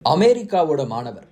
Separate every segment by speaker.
Speaker 1: அமெரிக்காவோட மாணவர்,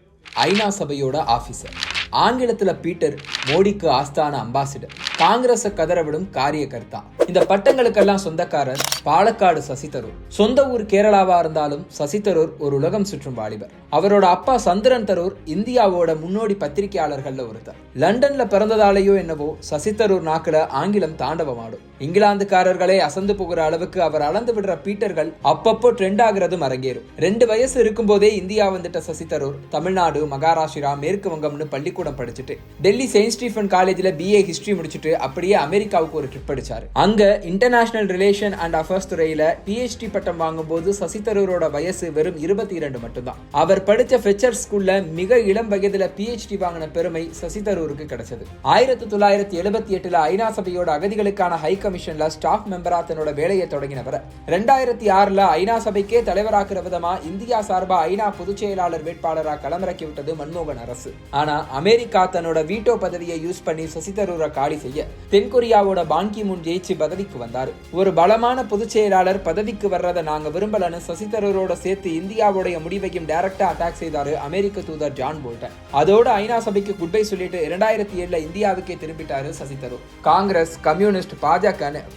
Speaker 1: ஐநா சபையோட ஆபீசர், ஆங்கிலத்துல பீட்டர், மோடிக்கு ஆஸ்தான அம்பாசிடர், காங்கிரஸ கதறவிடும் காரியகர்த்தா, இந்த பட்டங்களுக்கெல்லாம் சொந்தக்காரர் பாலக்காடு சசி தரூர். சொந்த ஊர் கேரளாவா இருந்தாலும் சசி தரூர் ஒரு உலகம் சுற்றும் வாலிபர். அவரோட அப்பா சந்திரன் தரூர் இந்தியாவோட முன்னோடி பத்திரிகையாளர்கள்ல ஒருத்தர். லண்டன்ல பிறந்ததாலேயோ என்னவோ சசி தரூர் நாக்குல ஆங்கிலம் தாண்டவமாடும். இங்கிலாந்துக்காரர்களே அசந்து போகிற அளவுக்கு அவர் அளந்து விடுற பீட்டர்கள் அப்பப்போ ட்ரெண்ட் ஆகிறதும் அரங்கேறும். 2 வயசு இருக்கும் போதே இந்தியா வந்துட்ட சசி தரூர் தமிழ்நாடு, மகாராஷ்டிரா, மேற்கு வங்கம்னு பள்ளிக்கூடம் படிச்சுட்டு டெல்லி செயின்ட் ஸ்டீஃபன் காலேஜ்ல BA ஹிஸ்டரி முடிச்சுட்டு அப்படியே அமெரிக்காவுக்கு ஒரு ட்ரிப் அடிச்சாரு. அங்க இன்டர்நேஷனல் ரிலேஷன் அண்ட் அஃபேர்ஸ் துறையில PhD பட்டம் வாங்கும் போது சசி தரூரோட வயசு வெறும் 22 மட்டும்தான். அவர் படிச்ச ஃபெச்சர் ஸ்கூல்ல மிக இளம் வயதுல PhD வாங்கின பெருமை சசி தரூருக்கு கிடைச்சது. 1978 ஐநா சபையோட அகதிகளுக்கான ஹை கமிஷன்ல ஸ்டாஃப் மெம்பரா தன்னோட வேலையை தொடங்கினவர். 2006 ஐநா சபைக்கே தலைவராக்குற விதமா இந்தியா சார்பா ஐநா பொதுச் செயலாளர் வேட்பாளரா களமிறக்கி விட்டது மன்மோகன் அரசு. ஆனா அமெரிக்கா தன்னோட வீட்டோ பதவியை யூஸ் பண்ணி சசி தரூரை காலி செய்ய தென்கொரியாவோட பான் கி மூன் ஜெயிச்சு பதவிக்கு வந்தாரு. ஒரு பலமான பொதுச் செயலாளர் பதவிக்கு வர்றதை நாங்க விரும்பலன்னு சசி தரூரோட சேர்த்து இந்தியாவுடைய முடிவையும் டைரக்டா அட்டாக் செய்தாரு அமெரிக்க தூதர் ஜான் போல்டன். அதோட ஐநா சபைக்கு குட் பை சொல்லிட்டு 2007 இந்தியாவுக்கே திரும்பிட்டாரு சசி தரூர். காங்கிரஸ், கம்யூனிஸ்ட், பாஜக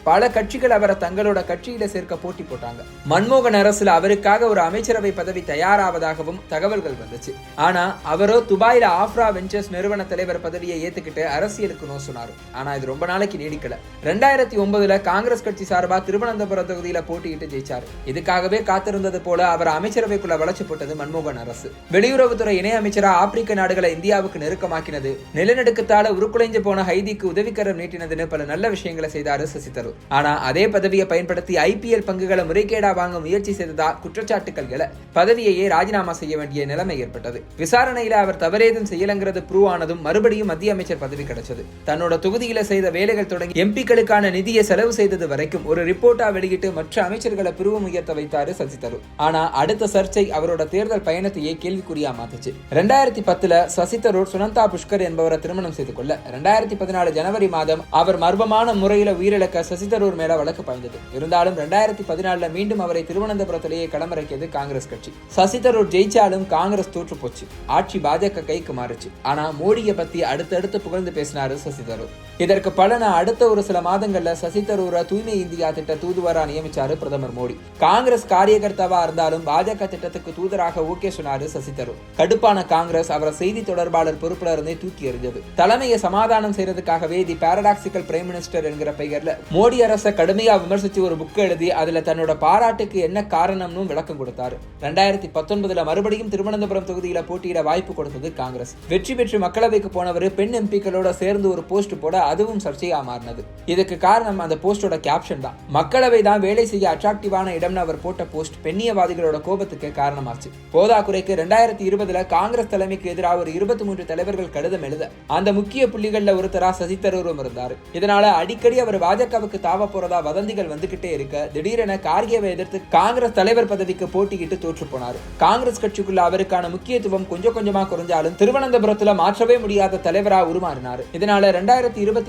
Speaker 1: பல கட்சிகள் அவரை தங்களோட கட்சியில சேர்க்க போட்டி போட்டாங்க. மன்மோகன் அரசுல அவருக்காக ஒரு அமைச்சரவை பதவி தயாராவதாகவும் தகவல்கள் வந்துச்சு. ஆனா அவரோ துபாயில ஆஃப்ரா வெஞ்சர்ஸ் நிறுவன தலைவர் பதவியை ஏத்துக்கிட்டு அரசியலுக்கு நோ சொன்னாரு. ஆனா இது ரொம்ப நாளைக்கு நீடிக்கல. 2009 காங்கிரஸ் கட்சி சார்பா திருவனந்தபுரம் தொகுதியில போட்டியிட்டு ஜெயிச்சாரு. இதுக்காகவே காத்திருந்தது போல அவர் அமைச்சரவைக்குள்ள வளைச்சு போட்டது மன்மோகன் அரசு. வெளியுறவுத்துறை இணை அமைச்சரா ஆப்பிரிக்க நாடுகளை இந்தியாவுக்கு நெருக்கமாக்கினது, நிலநடுக்கத்தால உருக்குலைஞ்சு போன ஹைதிக்கு உதவிக்கரம் நீட்டினதுன்னு பல நல்ல விஷயங்களை செய்தாரு சசி தரூர். ஆனா அதே பதவியை பயன்படுத்தி IPL பங்குகளை முறைகேடா வாங்க முயற்சி செய்ததா குற்றச்சாட்டுகள் எழ பதவியையே ராஜினாமா செய்ய வேண்டிய நிலைமை ஏற்பட்டது. விசாரணையில அவர் தவறேதும் செய்யலங்கிறது ப்ரூவ் ஆனதும் மறுபடியும் மத்திய அமைச்சர் பதவி கிடைச்சது. தன்னோட தொகுதியில செய்த வேலைகள் தொடங்கி MPக்களுக்கான நிதியை செலவு செய்தது வரைக்கும் ஒரு ரிப்போர்ட்டா வெளியிட்டு மற்ற அமைச்சர்களை புருவம் உயர்த்த வைத்தாரு சசி தரூர். ஆனா அடுத்த சர்ச்சை அவரோட தேர்தல் பயணத்தையே கேள்விக்குறியா மாத்துச்சு. 2010 சசி தரூர் சுனந்தா புஷ்கர் என்பவரை திருமணம் செய்து கொள்ள 2014 ஜனவரி மாதம் அவர் மர்மமான முறையில உயிரிழக்க சசி தரூர் மேல வழக்கு பாய்ந்தது. இருந்தாலும் 2014 மீண்டும் அவரை திருவனந்தபுரத்திலேயே களமிறக்கியது காங்கிரஸ் கட்சி. சசி தரூர் ஜெயிச்சாலும் காங்கிரஸ் தோற்று போச்சு. ஆட்சி பாஜக கைக்கு மாறுச்சு. ஆனா மோடியை பத்தி அடுத்தடுத்து புகழ்ந்து பேசினாரு சசி தரூர். இதற்கு பலனா அடுத்த ஒரு சில மாதங்கள்ல சசி தரூரை தூய்மை இந்தியா திட்ட தூதுவரா நியமிச்சாரு பிரதமர் மோடி. காங்கிரஸ் காரியகர்த்தாவா இருந்தாலும் பாஜக திட்டத்துக்கு தூதராக ஓகே சொன்னாரு சசி தரூர். கடுப்பான காங்கிரஸ் அவரை செய்தி தொடர்பாளர் பொறுப்புல இருந்தே தூக்கி எறிஞ்சது. தலைமையை சமாதானம் செய்யறதுக்காகவே தி பாரடாக்சிக்கல் பிரைம் மினிஸ்டர் என்கிற பெயர்ல மோடி அரசை கடுமையா விமர்சிச்சு ஒரு புக் எழுதி அதுல தன்னோட பாராட்டுக்கு என்ன காரணம்னு விளக்கம் கொடுத்தாரு. 2019 மறுபடியும் திருவனந்தபுரம் தொகுதியில போட்டியிட வாய்ப்பு கொடுத்தது காங்கிரஸ். வெற்றி பெற்று மக்களவைக்கு போனவர் பெண் MPக்களோட சேர்ந்து ஒரு போஸ்ட் போட அதுவும் சர்ச்சையா மாறினது. இதுக்கு காரணம் அந்த போஸ்டோட கேப்ஷன் தான். மக்களவை தான் வேலை செய்ய அட்ராக்டிவான இடம்னு அவர் போட்ட போஸ்ட் பெண்ணியவாதிகளோட கோபத்துக்கு காரணமாச்சு. போதாக்குறைக்கு 2020 காங்கிரஸ் தலைமைக்கு எதிராக ஒரு 23 தலைவர்கள் கடிதம் எழுத அந்த முக்கிய புள்ளிகள்ல ஒருத்தரா சசி தரூரும் இருந்தாரு. இதனால அடிக்கடி அவர் பாஜகவுக்கு தாவ போறதா வதந்திகள் வந்துகிட்டே இருக்க திடீரென கார்கேவை எதிர்த்து காங்கிரஸ் தலைவர் பதவிக்கு போட்டியிட்டு தோற்று போனார். காங்கிரஸ் கட்சிக்குள்ள அவருக்கான முக்கியத்துவம் கொஞ்சம் கொஞ்சமா குறைஞ்சாலும் திருவனந்தபுரத்துல மாற்றவே முடியாத தலைவரா உருமாறினார். இதனால 2024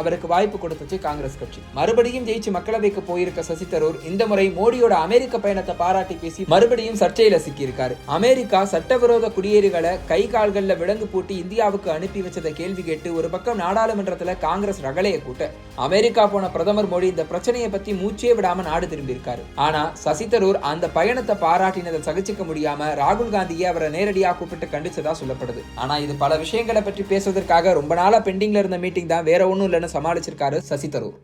Speaker 1: அவருக்கு வாய்ப்பு கொடுத்துச்சு காங்கிரஸ் கட்சி. மறுபடியும் ஜெயிச்சு மக்களவைக்கு போயிருக்க சசி தரூர் இந்த முறை மோடியோட அமெரிக்க பயணத்தை பாராட்டி பேசி மறுபடியும் சர்ச்சையில சிக்கியிருக்காரு. அமெரிக்கா சட்டவிரோத குடியேறிகளை கை கால்கள்ல விலங்கு பூட்டி இந்தியாவுக்கு அனுப்பி வச்சதை கேள்வி கேட்டு ஒரு பக்கம் நாடாளுமன்றத்துல காங்கிரஸ் ரகளையை கூட்ட அமெரிக்கா போன பிரதமர் மோடி இந்த பிரச்சனையை பத்தி மூச்சே விடாம நாடு திரும்பி இருக்காரு. ஆனா சசி தரூர் அந்த பயணத்தை பாராட்டினதை சகிச்சுக்க முடியாம ராகுல் காந்தியை அவரை நேரடியா கூப்பிட்டு கண்டிச்சதா சொல்லப்படுது. ஆனா இது பல விஷயங்களை பற்றி பேசுவதற்காக ரொம்ப நாளா பெண்டிங்ல இருந்த மீட்டிங் தான், வேற ஒண்ணும் இல்லைன்னு சமாளிச்சிருக்காரு சசி தரூர்.